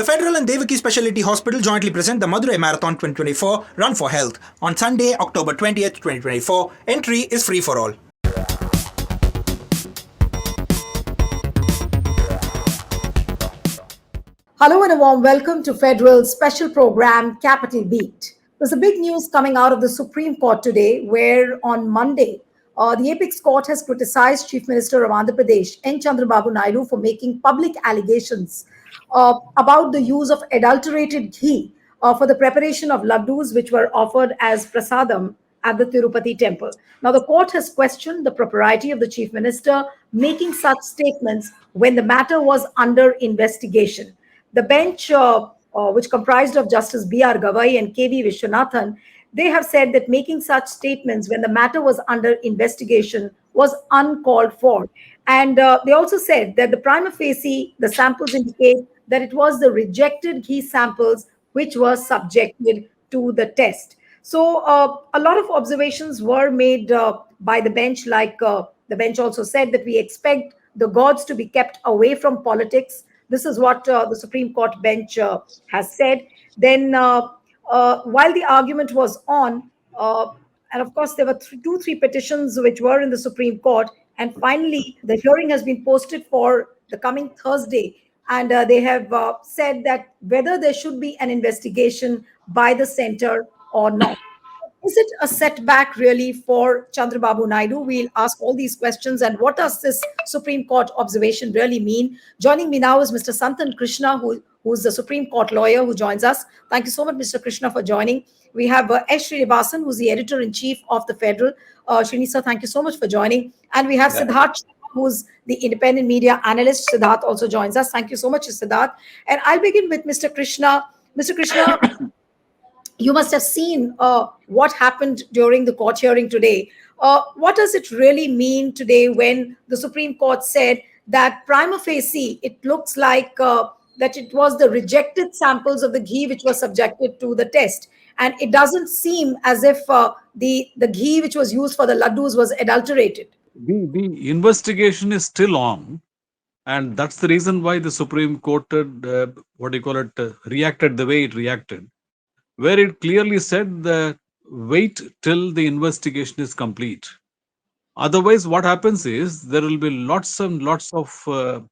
The Federal and Devaki Specialty Hospital jointly present the Madurai Marathon 2024 Run for Health on Sunday, October 20th, 2024. Entry is free for all. Hello and a warm welcome to Federal's special program, Capital Beat. There's a big news coming out of the Supreme Court today, where on Monday, the Apex Court has criticized Chief Minister of Andhra Pradesh, N. Chandrababu Naidu, for making public allegations about the use of adulterated ghee for the preparation of laddus, which were offered as prasadam at the Tirupati temple. Now, the court has questioned the propriety of the Chief Minister making such statements when the matter was under investigation. The bench, which comprised of Justice B.R. Gavai and K.V. Vishwanathan, they have said that making such statements when the matter was under investigation was uncalled for. And they also said that the prima facie, the samples indicate that it was the rejected ghee samples which were subjected to the test. So a lot of observations were made by the bench, like the bench also said that we expect the gods to be kept away from politics. This is what the Supreme Court bench has said. Then while the argument was on, and of course there were three petitions which were in the Supreme Court, and finally the hearing has been posted for the coming Thursday, and they have said that whether there should be an investigation by the center or not. Is it a setback really for Chandrababu Naidu? We'll ask all these questions. And what does this Supreme Court observation really mean? Joining me now is Mr. Santan Krishna, who's the Supreme Court lawyer who joins us. Thank you so much, Mr. Krishna, for joining. We have S. Srinivasan, who's the editor-in-chief of The Federal. Srini sir, thank you so much for joining. And we have Siddharth, who's the independent media analyst. Siddharth also joins us. Thank you so much, Siddharth. And I'll begin with Mr. Krishna. Mr. Krishna, you must have seen what happened during the court hearing today. What does it really mean today when the Supreme Court said that prima facie, it looks like that it was the rejected samples of the ghee which were subjected to the test? And it doesn't seem as if the ghee which was used for the laddus was adulterated. The investigation is still on. And that's the reason why the Supreme Court, reacted the way it reacted, where it clearly said that wait till the investigation is complete. Otherwise, what happens is there will be lots and lots of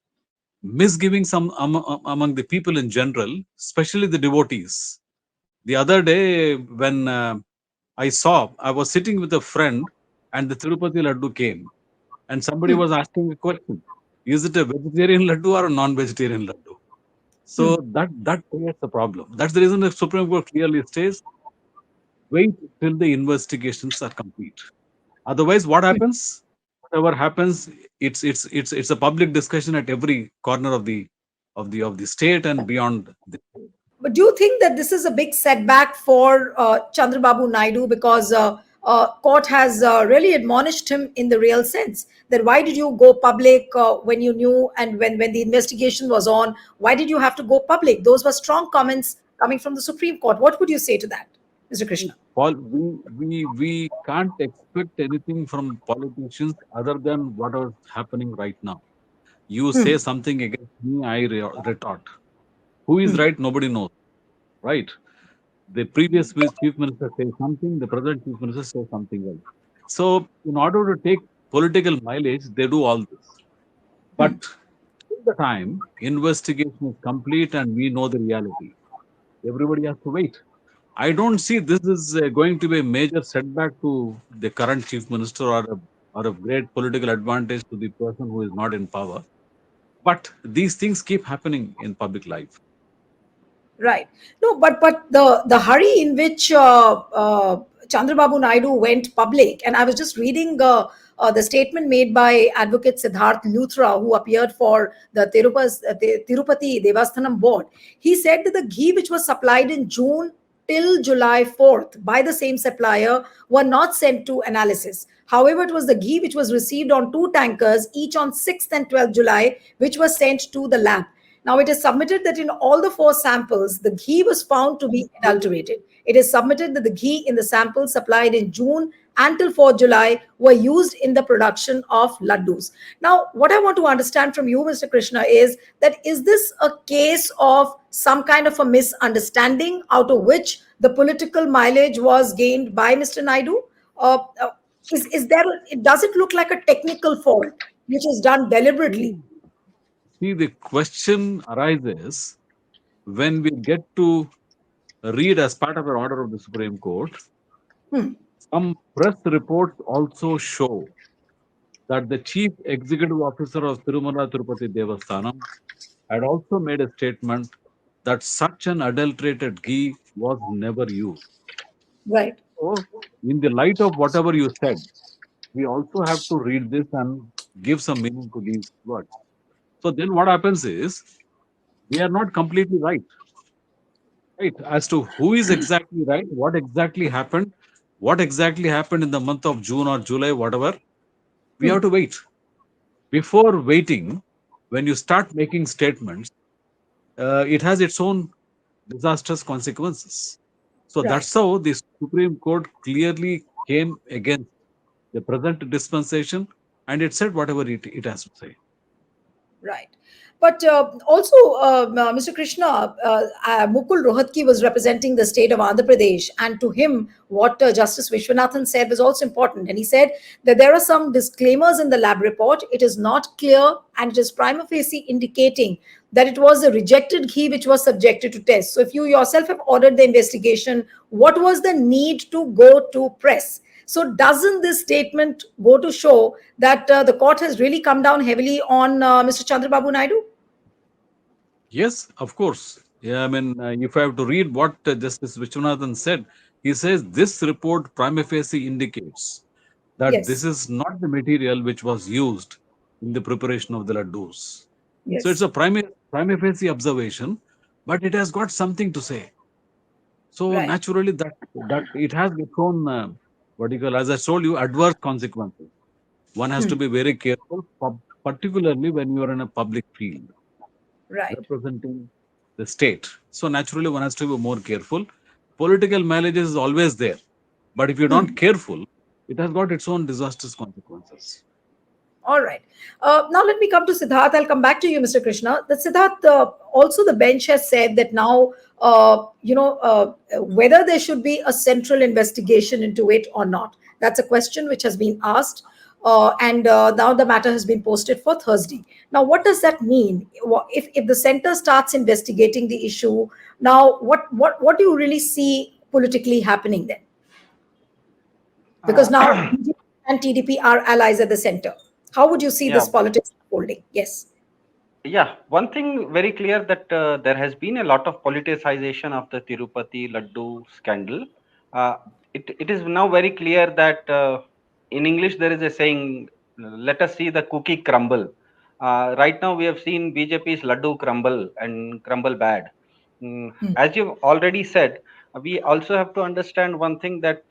misgivings among the people in general, especially the devotees. The other day, when I was sitting with a friend and the Tirupati laddu came, and somebody was asking a question: is it a vegetarian laddu or a non-vegetarian laddu? So that creates a problem. That's the reason the Supreme Court clearly says, wait till the investigations are complete. Otherwise, what happens? Whatever happens, it's a public discussion at every corner of the state and beyond the state. But do you think that this is a big setback for Chandrababu Naidu, because court has really admonished him in the real sense that why did you go public when you knew, and when the investigation was on, why did you have to go public? Those were strong comments coming from the Supreme Court. What would you say to that, Mr. Krishna? Paul, we can't expect anything from politicians other than what is happening right now. You say something against me, I retort. Who is right? Nobody knows, right? The previous chief minister says something, the present chief minister says something else. So, in order to take political mileage, they do all this. But till the time investigation is complete and we know the reality, everybody has to wait. I don't see this is going to be a major setback to the current chief minister or a great political advantage to the person who is not in power. But these things keep happening in public life. Right. No, but the hurry in which Chandrababu Naidu went public, and I was just reading the statement made by Advocate Siddharth Luthra, who appeared for the Tirupati Devasthanam board. He said that the ghee which was supplied in June till July 4th by the same supplier were not sent to analysis. However, it was the ghee which was received on 2 tankers, each on 6th and 12th July, which was sent to the lab. Now, it is submitted that in all the 4 samples, the ghee was found to be adulterated. It is submitted that the ghee in the samples supplied in June until 4th July were used in the production of laddus. Now, what I want to understand from you, Mr. Krishna, is this a case of some kind of a misunderstanding out of which the political mileage was gained by Mr. Naidu? Uh, uh, is there, does it look like a technical fault which is done deliberately? See, see, the question arises when we get to read as part of an order of the Supreme Court. Hmm. Some press reports also show that the chief executive officer of Tirumala Tirupati Devasthanam had also made a statement that such an adulterated ghee was never used. Right. So, in the light of whatever you said, we also have to read this and give some meaning to these words. So then what happens is we are not completely right, right? As to who is exactly right, what exactly happened in the month of June or July, whatever, we Hmm. have to wait. Before waiting, when you start making statements, it has its own disastrous consequences. So Right. that's how the Supreme Court clearly came against the present dispensation and it said whatever it has to say. Right. But also, Mr. Krishna, Mukul Rohatgi was representing the state of Andhra Pradesh, and to him, what Justice Vishwanathan said was also important. And he said that there are some disclaimers in the lab report. It is not clear, and it is prima facie indicating that it was a rejected ghee which was subjected to test. So, if you yourself have ordered the investigation, what was the need to go to press? So, doesn't this statement go to show that the court has really come down heavily on Mr. Chandrababu Naidu? Yes, of course. Yeah, I mean, if I have to read what Justice Vishwanathan said, he says this report prima facie indicates that this Yes, is not the material which was used in the preparation of the laddus. So it's yes, a prima facie observation, but it has got something to say. So right. naturally, that it has its own what do you call, as I told you, adverse consequences. One has to Hmm. be very careful, particularly when you are in a public field Right. representing the state. So naturally, one has to be more careful. Political mileage is always there, but if you're not Hmm. careful, it has got its own disastrous consequences. All right. Now let me come to Siddharth. I'll come back to you, Mr. Krishna. That Siddharth, also the bench has said that now, whether there should be a central investigation into it or not. That's a question which has been asked, and now the matter has been posted for Thursday. Now, what does that mean? If the center starts investigating the issue, now what do you really see politically happening then? Because now Uh, BJP and TDP are allies at the center. How would you see yeah, this politics unfolding? Yes. yeah. One thing very clear that there has been a lot of politicization of the Tirupati Laddu scandal. Uh, it is now very clear that in English there is a saying, "Let us see the cookie crumble." Right now we have seen BJP's Laddu crumble and crumble bad. Hmm. As you've already said, we also have to understand one thing that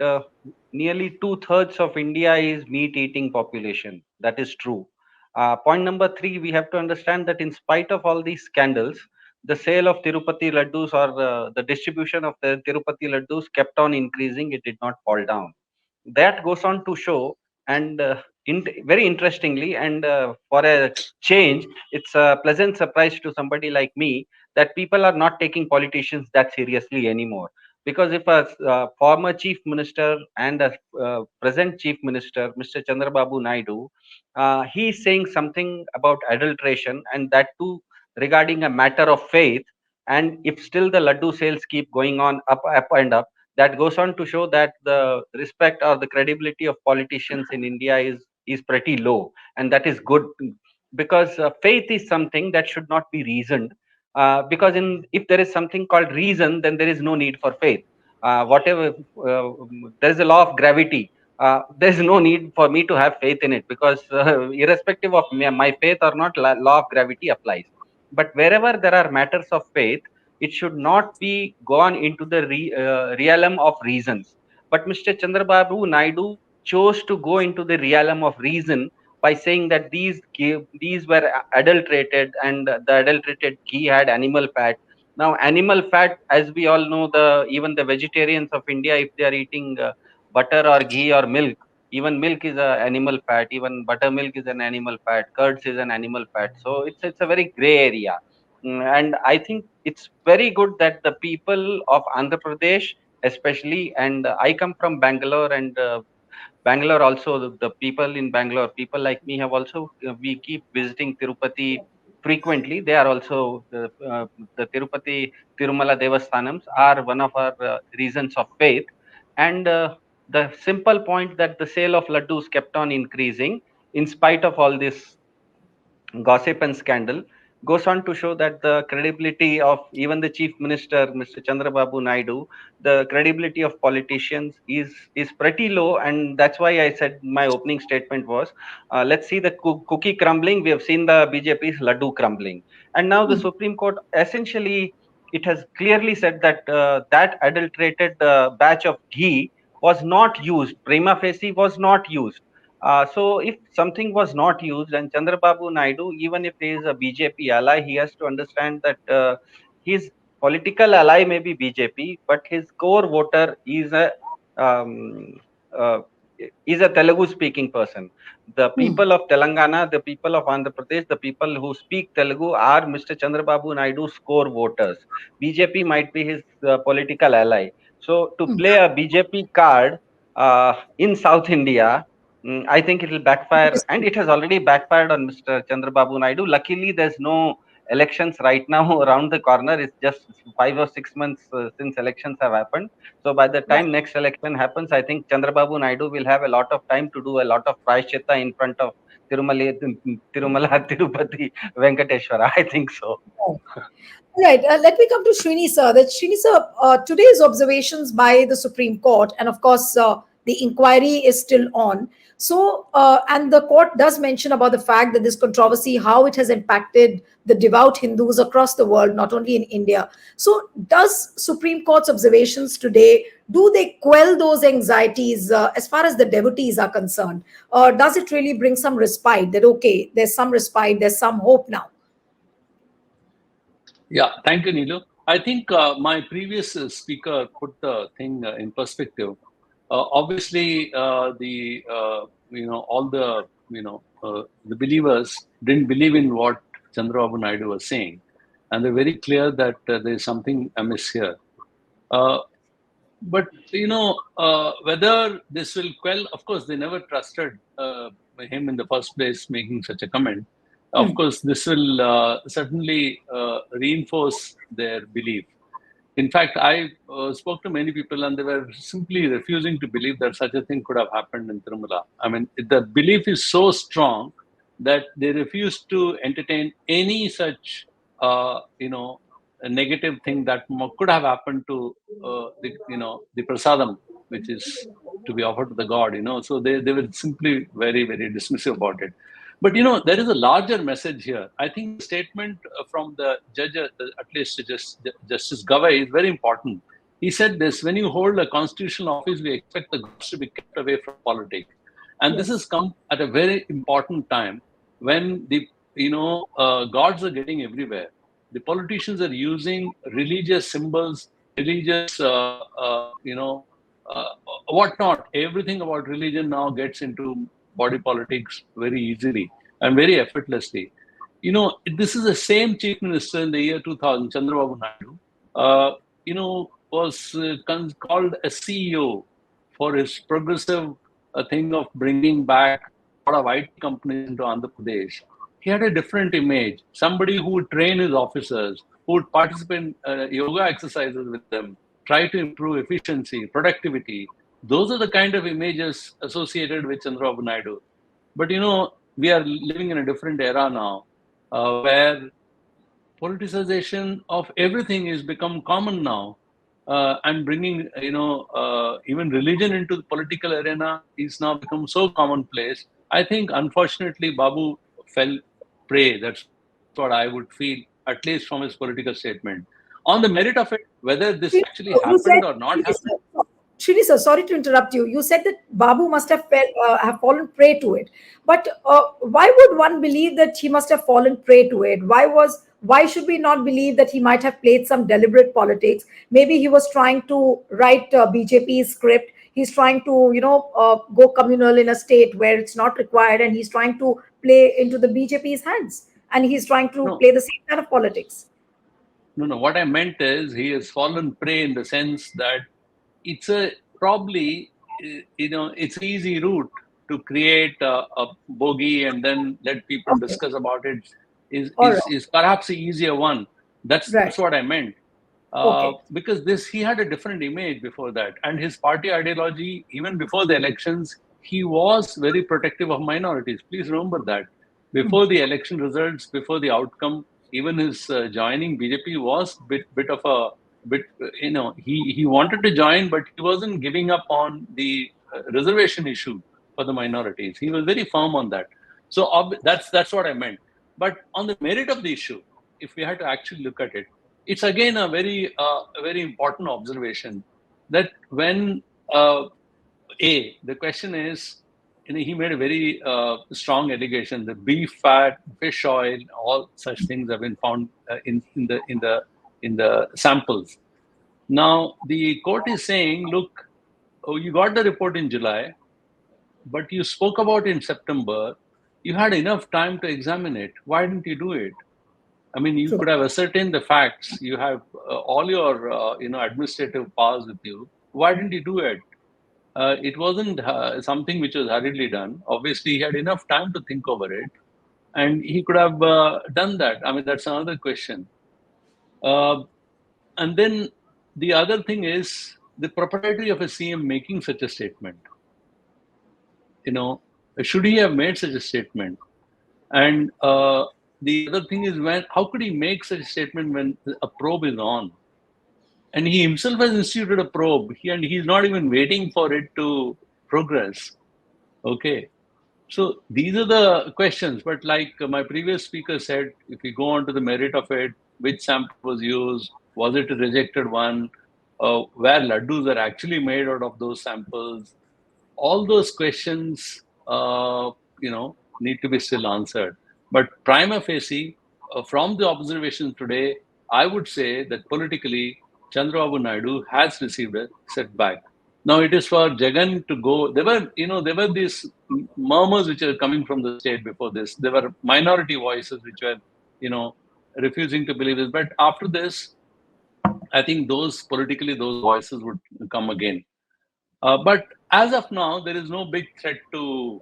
nearly two-thirds of India is meat-eating population. That is true. Point number three, we have to understand that in spite of all these scandals, the sale of Tirupati laddus or the distribution of the Tirupati laddus kept on increasing. It did not fall down. That goes on to show, and very interestingly, and for a change, it's a pleasant surprise to somebody like me that people are not taking politicians that seriously anymore. Because if a former chief minister and a present chief minister, Mr. Chandrababu Naidu, he is saying something about adulteration, and that too regarding a matter of faith. And if still the laddu sales keep going on up and up, that goes on to show that the respect or the credibility of politicians in India is pretty low, and that is good, because faith is something that should not be reasoned. Because in if there is something called reason, then there is no need for faith. Whatever there is a law of gravity. There is no need for me to have faith in it, because irrespective of my faith or not, law of gravity applies. But wherever there are matters of faith, it should not be gone into the realm of reasons. But Mr. Chandrababu Naidu chose to go into the realm of reason by saying that these were adulterated, and the adulterated ghee had animal fat. Now, animal fat, as we all know, the even the vegetarians of India, if they are eating butter or ghee or milk, even milk is a animal fat, even buttermilk is an animal fat, curds is an animal fat. So it's a very gray area. And I think it's very good that the people of Andhra Pradesh, especially, and I come from Bangalore, and Bangalore also, the people in Bangalore, people like me have also, we keep visiting Tirupati frequently. They are also, the Tirupati Tirumala Devasthanams are one of our reasons of faith. And the simple point that the sale of laddus kept on increasing in spite of all this gossip and scandal goes on to show that the credibility of even the chief minister, Mr. Chandrababu Naidu, the credibility of politicians is pretty low, and that's why I said my opening statement was, let's see the cookie crumbling. We have seen the BJP's laddu crumbling, and now the Supreme Court essentially, it has clearly said that that adulterated batch of ghee was not used. Prima facie was not used. So if something was not used, and Chandrababu Naidu, even if he is a BJP ally, he has to understand that his political ally may be BJP, but his core voter um, uh, is a Telugu speaking person. The people of Telangana, the people of Andhra Pradesh, the people who speak Telugu are Mr. Chandrababu Naidu's core voters. BJP might be his political ally. So to play a BJP card in South India, I think it will backfire, and it has already backfired on Mr. Chandrababu Naidu. Luckily, there's no elections right now around the corner. It's just 5 or 6 months since elections have happened. So by the Right. time next election happens, I think Chandrababu Naidu will have a lot of time to do a lot of prayashchitta in front of Tirumala Tirupati Venkateshwara. I think so. Right. Let me come to Srini sir. That Srini sir, today's observations by the Supreme Court, and of course, the inquiry is still on. So, and the court does mention about the fact that this controversy, how it has impacted the devout Hindus across the world, not only in India. So, does Supreme Court's observations today, do they quell those anxieties as far as the devotees are concerned, or does it really bring some respite? That okay, there's some respite, there's some hope now. Yeah, thank you, Nilu. I think my previous speaker put the thing in perspective. Obviously, the all the believers didn't believe in what Chandrababu Naidu was saying, and they're very clear that there is something amiss here. Uh, but whether this will quell, of course, they never trusted him in the first place making such a comment. Of course, this will certainly reinforce their belief. In fact, I spoke to many people, and they were simply refusing to believe that such a thing could have happened in Tirumala. I mean, the belief is so strong that they refuse to entertain any such, a negative thing that could have happened to the prasadam, which is to be offered to the god. So they were simply very, very dismissive about it. But there is a larger message here. I think the statement from the judge, at least Justice Gavai, is very important. He said this: when you hold a constitutional office, we expect the gods to be kept away from politics, and this has come at a very important time when the gods are getting everywhere. The politicians are using religious symbols, religious, whatnot. Everything about religion now gets into body politics very easily and very effortlessly. This is the same chief minister in the year 2000, Chandrababu Naidu, was called a CEO for his progressive thing of bringing back a lot of IT companies into Andhra Pradesh. He had a different image. Somebody who would train his officers, who would participate in yoga exercises with them, try to improve efficiency, productivity. Those are the kind of images associated with Chandrababu Naidu. But we are living in a different era now, where politicization of everything is become common now, and bringing even religion into the political arena is now become so commonplace. I think unfortunately Babu fell prey. That's what I would feel, at least from his political statement. On the merit of it, whether this actually You said, happened or not happened. Srini sir, sorry to interrupt you. You said that Babu must have fallen prey to it, but why would one believe that he must have fallen prey to it? Why should we not believe that he might have played some deliberate politics? Maybe he was trying to write BJP's script. He's trying to go communal in a state where it's not required, and he's trying to play into the BJP's hands, and he's trying to No, play the same kind of politics. No. What I meant is he has fallen prey in the sense that it's a probably it's an easy route to create a bogey and then let people Okay. discuss about it is All is right. is perhaps the easier one. Right. That's what I meant. Okay. Because this he had a different image before that, and his party ideology even before the elections, he was very protective of minorities. Please remember that Hmm. before the election results, before the outcome, even his joining BJP was bit of a bit. He wanted to join, but he wasn't giving up on the reservation issue for the minorities. He was very firm on that. So that's what I meant. But on the merit of the issue, if we had to actually look at it, it's again a very important observation that when the question is, he made a very strong allegation that beef fat, fish oil, all such things have been found in the samples. Now the court is saying, look, oh, you got the report in July, but you spoke about it in September. You had enough time to examine it. Why didn't you do it? I mean, you True. could have ascertained the facts. You have all your, administrative powers with you. Why didn't you do it? It wasn't something which was hurriedly done. Obviously, he had enough time to think over it, and he could have done that. I mean, that's another question. Uh, and then the other thing is the propriety of a CM making such a statement. You know, should he have made such a statement? And the other thing is, how could he make such a statement when a probe is on? And he himself has instituted a probe, and he's not even waiting for it to progress. Okay. So these are the questions. But like my previous speaker said, if we go on to the merit of it, which sample was used, was it a rejected one, where laddus are actually made out of those samples, all those questions, need to be still answered. But prima facie, from the observations today, I would say that politically, Chandrababu Naidu has received a setback. Now it is for Jagan to go. There were these murmurs which are coming from the state before this. There were minority voices which were, you know, refusing to believe this. But after this, I think those voices would come again. But as of now, there is no big threat to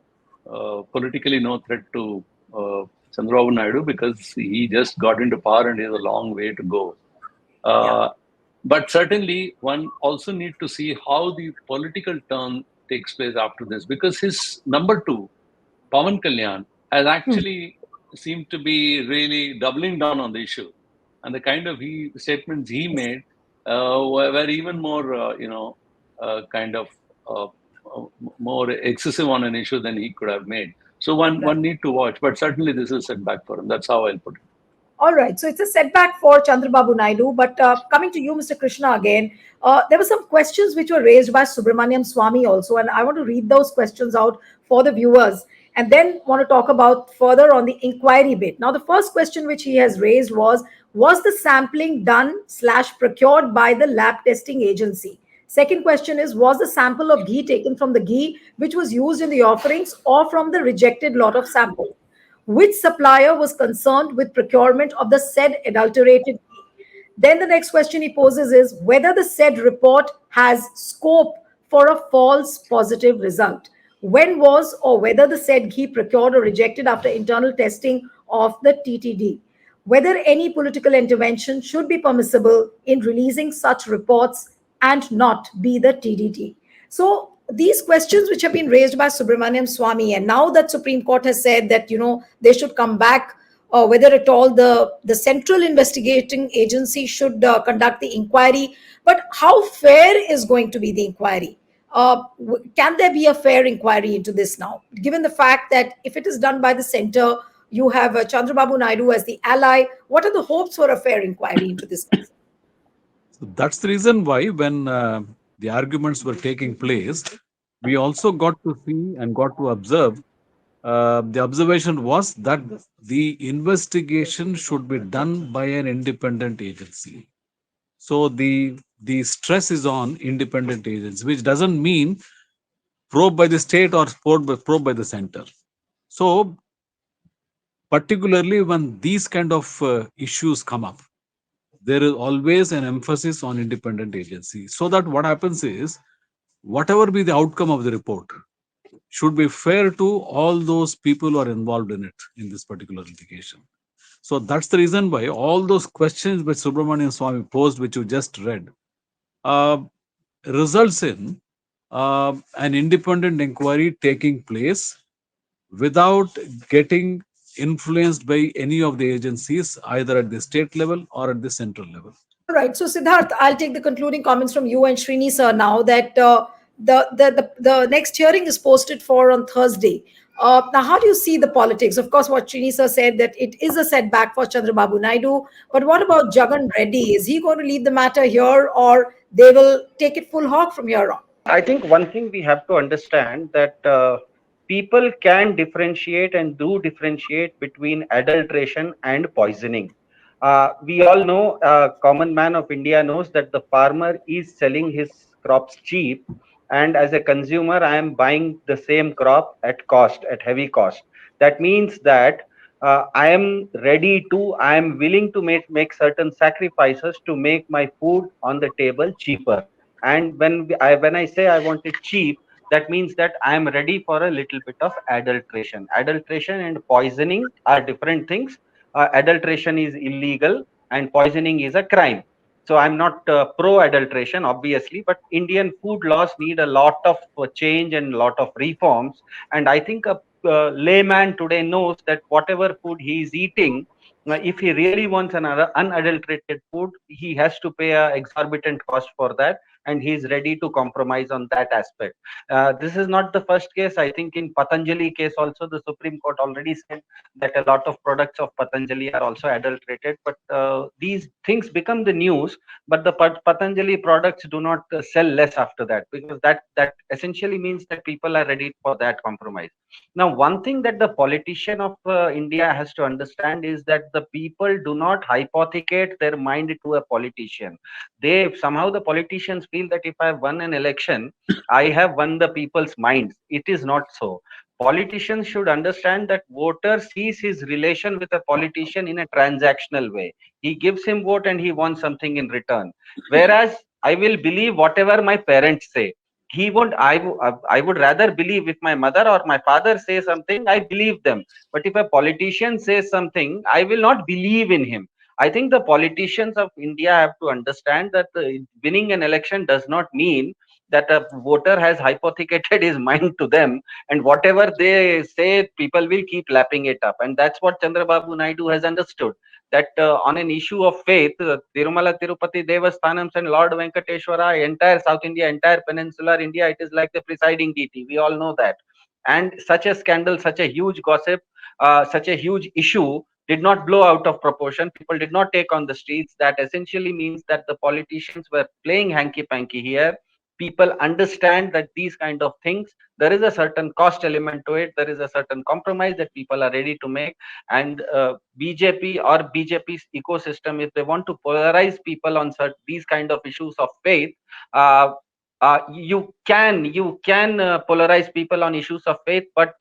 politically, no threat to uh, Chandrababu Naidu because he just got into power and he has a long way to go. Yeah. Uh, but certainly, one also need to see how the political turn takes place after this, because his number two, Pawan Kalyan, has Hmm. actually seemed to be really doubling down on the issue, and the kind of statements he made were even more, kind of uh, uh, more excessive on an issue than he could have made. So one need to watch, but certainly this is a setback for him. That's how I'll put it. All right. So it's a setback for Chandrababu Naidu. But coming to you, Mr. Krishna, again, there were some questions which were raised by Subramaniam Swamy also. And I want to read those questions out for the viewers and then want to talk about further on the inquiry bit. Now, the first question which he has raised was the sampling done / procured by the lab testing agency? Second question is, was the sample of ghee taken from the ghee which was used in the offerings or from the rejected lot of sample? Which supplier was concerned with procurement of the said adulterated ghee? Then the next question he poses is whether the said report has scope for a false positive result. When was or whether the said ghee procured or rejected after internal testing of the TTD? Whether any political intervention should be permissible in releasing such reports and not be the TDT. So these questions which have been raised by Subramaniam Swamy, and now that Supreme Court has said that they should come back, whether at all the central investigating agency should conduct the inquiry. But how fair is going to be the inquiry? Can there be a fair inquiry into this now, given the fact that if it is done by the center, you have Chandrababu Naidu as the ally? What are the hopes for a fair inquiry into this? So that's the reason why when the arguments were taking place, we also got to see and got to observe. The observation was that the investigation should be done by an independent agency. So the stress is on independent agents, which doesn't mean probe by the state or probe by the center. So particularly when these kind of issues come up, there is always an emphasis on independent agency, so that what happens is, whatever be the outcome of the report should be fair to all those people who are involved in it in this particular litigation. So that's the reason why all those questions which Subramanian Swami posed, which you just read, uh, results in an independent inquiry taking place without getting influenced by any of the agencies, either at the state level or at the central level. All right. So, Siddharth, I'll take the concluding comments from you and Srini sir now that the next hearing is posted for on Thursday. Now, how do you see the politics? Of course, what Srini sir said that it is a setback for Chandrababu Naidu. But what about Jagan Reddy? Is he going to lead the matter here, or they will take it full hog from here on? I think one thing we have to understand that people can differentiate and do differentiate between adulteration and poisoning. We all know, common man of India knows that the farmer is selling his crops cheap, and as a consumer, I am buying the same crop at cost, at heavy cost. That means that I am willing to make certain sacrifices to make my food on the table cheaper. And when I say I want it cheap, that means that I am ready for a little bit of adulteration and poisoning are different things. Adulteration is illegal and poisoning is a crime. So I'm not pro adulteration, obviously, but Indian food laws need a lot of change and a lot of reforms. And I think a layman today knows that whatever food he is eating, if he really wants another unadulterated food, he has to pay a exorbitant cost for that, and he is ready to compromise on that aspect. This is not the first case. I think in Patanjali case also, the Supreme Court already said that a lot of products of Patanjali are also adulterated. But these things become the news, but the Patanjali products do not sell less after that, because that essentially means that people are ready for that compromise. Now, one thing that the politician of India has to understand is that the people do not hypothecate their mind to a politician. They somehow, the politicians feel that if I have won an election, I have won the people's minds. It is not so. Politicians should understand that voter sees his relation with a politician in a transactional way. He gives him vote and he wants something in return. Whereas I will believe whatever my parents say. He won't. I would rather believe if my mother or my father say something, I believe them. But if a politician says something, I will not believe in him. I think the politicians of India have to understand that winning an election does not mean that a voter has hypothecated his mind to them, and whatever they say, people will keep lapping it up. And that's what Chandrababu Naidu has understood. That on an issue of faith, Tirumala, Tirupati, Devasthanams, and Lord Venkateshwara, entire South India, entire peninsular India, it is like the presiding deity. We all know that. And such a scandal, such a huge gossip, such a huge issue did not blow out of proportion. People did not take on the streets. That essentially means that the politicians were playing hanky-panky here. People understand that these kind of things, there is a certain cost element to it. There is a certain compromise that people are ready to make. And BJP or BJP's ecosystem, if they want to polarize people on these kind of issues of faith, you can polarize people on issues of faith, but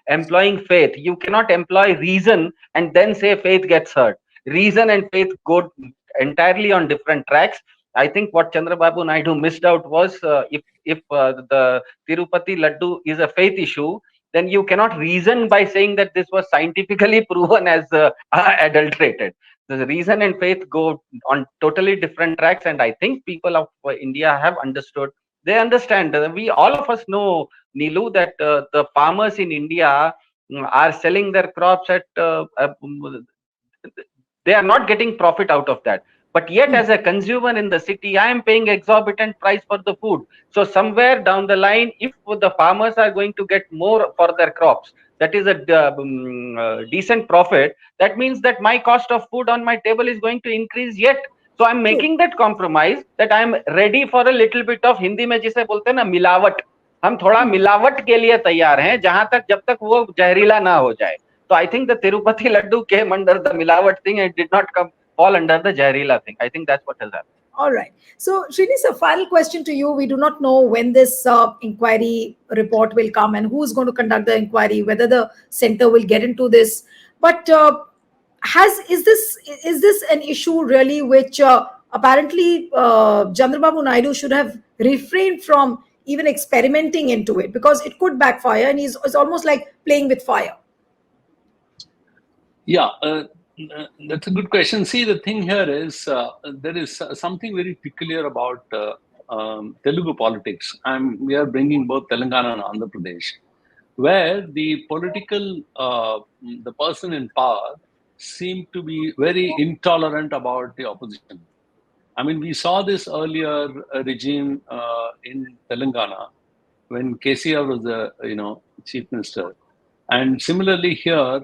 employing faith, you cannot employ reason and then say faith gets hurt. Reason and faith go entirely on different tracks. I think what Chandrababu Naidu missed out was if the Tirupati laddu is a faith issue, then you cannot reason by saying that this was scientifically proven as adulterated. The reason and faith go on totally different tracks, and I think people of India have understood. They understand. We all of us know, Nilu, that the farmers in India are selling their crops at they are not getting profit out of that. But yet, as a consumer in the city, I am paying exorbitant price for the food. So somewhere down the line, if the farmers are going to get more for their crops, that is a decent profit. That means that my cost of food on my table is going to increase yet. So I'm making that compromise, that I'm ready for a little bit of, Hindi में जिसे बोलते हैं ना, मिलावट. हम थोड़ा मिलावट के लिए तैयार हैं, जहां तक जब तक वो जहरीला ना हो जाए. So I think the Tirupati laddu came under the milawat thing and did not fall under the jahrila thing. I think that's what has happened. All right. So, Srini, a final question to you. We do not know when this inquiry report will come and who is going to conduct the inquiry, whether the center will get into this. But is this an issue really which apparently Chandrababu Naidu should have refrained from even experimenting into it, because it could backfire, and it's almost like playing with fire. Yeah, that's a good question. See, the thing here is there is something very peculiar about Telugu politics. We are bringing both Telangana and Andhra Pradesh, where the person in power seemed to be very intolerant about the opposition. I mean, we saw this earlier regime in Telangana when KCR was the chief minister, and similarly here,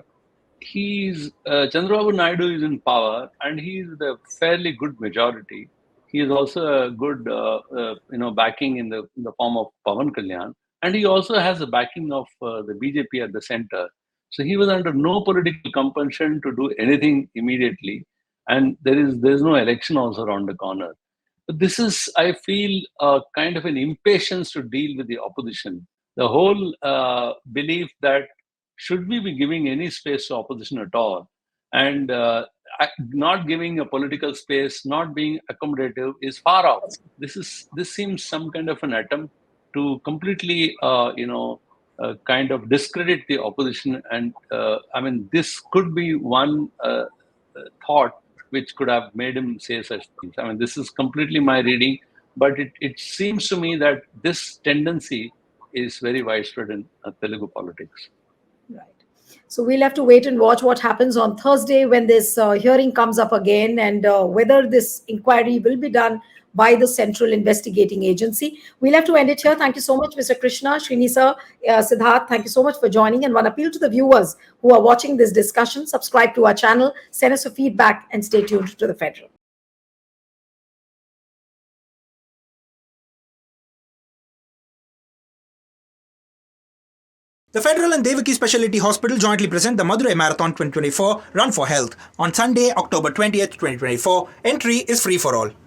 Chandrababu Naidu is in power, and he is the fairly good majority. He is also a good backing in the form of Pawan Kalyan, and he also has the backing of the BJP at the center. So he was under no political compulsion to do anything immediately, and there's no election also around the corner. But this is, I feel, kind of an impatience to deal with the opposition. The whole belief that should we be giving any space to opposition at all, and not giving a political space, not being accommodative is far off. This seems some kind of an attempt to completely kind of discredit the opposition, and I mean, this could be one thought which could have made him say such things. I mean, this is completely my reading, but it seems to me that this tendency is very widespread in Telugu politics. Right. So we'll have to wait and watch what happens on Thursday when this hearing comes up again, and whether this inquiry will be done by the Central Investigating Agency. We'll have to end it here. Thank you so much, Mr. Krishna, Srini sir, Siddharth. Thank you so much for joining. And one appeal to the viewers who are watching this discussion: subscribe to our channel, send us your feedback, and stay tuned to the Federal. The Federal and Devaki Specialty Hospital jointly present the Madurai Marathon 2024 Run for Health on Sunday, October 20th, 2024. Entry is free for all.